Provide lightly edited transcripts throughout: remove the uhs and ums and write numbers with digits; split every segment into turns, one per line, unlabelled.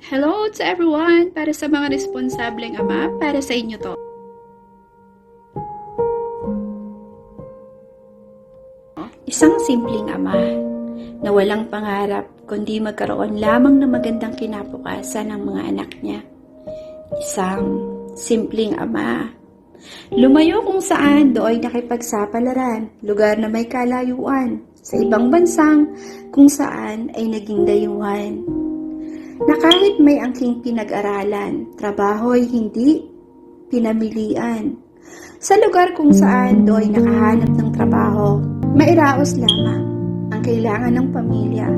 Hello to everyone! Para sa mga responsableng ama, para sa inyo to. Isang simpleng ama na walang pangarap kundi magkaroon lamang ng magandang kinabukasan ng mga anak niya. Isang simpleng ama. Lumayo kung saan do'y nakipagsapalaran, lugar na may kalayuan, sa ibang bansang kung saan ay naging dayuhan. Na kahit may angking pinag-aralan, trabaho'y hindi pinamilian. Sa lugar kung saan do'y nakahanap ng trabaho, mairaos lamang ang kailangan ng pamilya.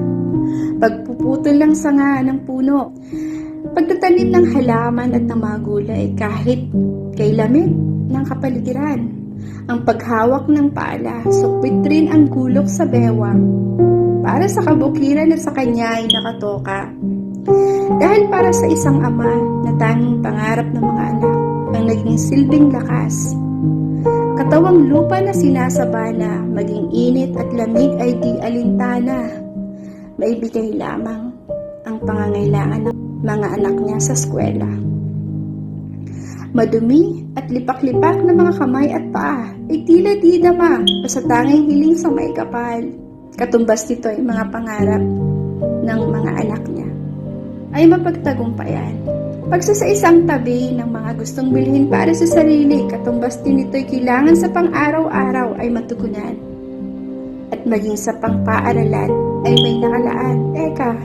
Pagpuputol ng sanga ng puno, pagtatanim ng halaman at ng mga gulay kahit kay lamig ng kapaligiran. Ang paghawak ng pala, sukwit rin ang gulok sa bewang. Para sa kabukiran at sa kanya ay nakatoka. Dahil para sa isang ama na tanging pangarap ng mga anak ang naging silbing lakas. Katawang lupa na sinasabana, maging init at lamig ay di alintana. Maibigay lamang ang pangangailangan ng mga anak niya sa eskwela. Madumi at lipak-lipak na mga kamay at paa ay tila di dama sa tanging hiling sa may kapal. Katumbas nito ay mga pangarap ng mga anak niya ay mapagtagumpayan. Pagsasaisang tabi ng mga gustong bilhin para sa sarili, katumbas din nito'y kailangan sa pang-araw-araw ay matugunan. At maging sa pang-paaralan ay may nakalaan. Teka,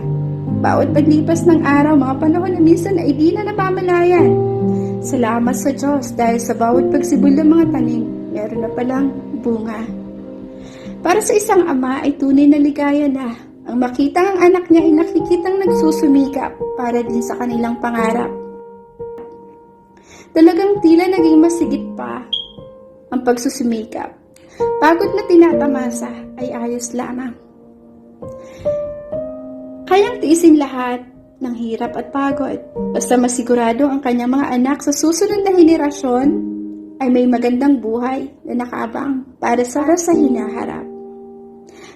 bawat paglipas ng araw, mga panahon na minsan ay di na napamalayan. Salamat sa Diyos dahil sa bawat pagsibol ng mga tanim, meron na palang bunga. Para sa isang ama ay tunay na ligaya na ang makita ang anak niya ay nakikitang nagsusumikap para din sa kanilang pangarap. Talagang tila naging masigit pa ang pagsusumikap. Pagod na tinatamasa ay ayos lamang. Kayang tiisin lahat ng hirap at pagod. Basta masigurado ang kanyang mga anak sa susunod na henerasyon ay may magandang buhay na nakaabang para sa hinaharap.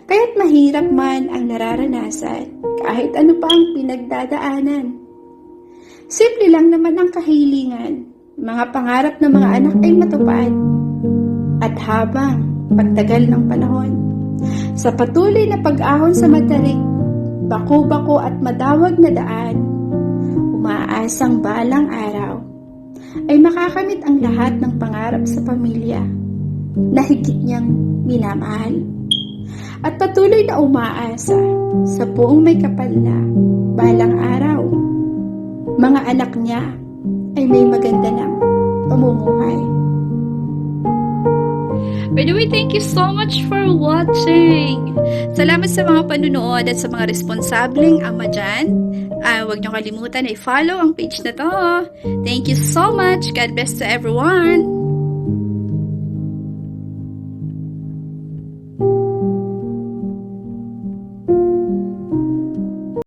Kaya't mahirap man ang nararanasan, kahit ano pa ang pinagdadaanan. Simple lang naman ang kahilingan, mga pangarap ng mga anak ay matupad. At habang pagtagal ng panahon, sa patuloy na pag-ahon sa matarik, bako-bako at madawag na daan, umaasang balang araw, ay makakamit ang lahat ng pangarap sa pamilya na higit niyang minamahal. At patuloy na umaasa sa buong may kapal na balang araw. Mga anak niya ay may maganda ng pamumuhay. By the way, thank you so much for watching. Salamat sa mga panunood at sa mga responsableng ama dyan. Huwag niyo kalimutan na i-follow ang page na to. Thank you so much. God bless to everyone.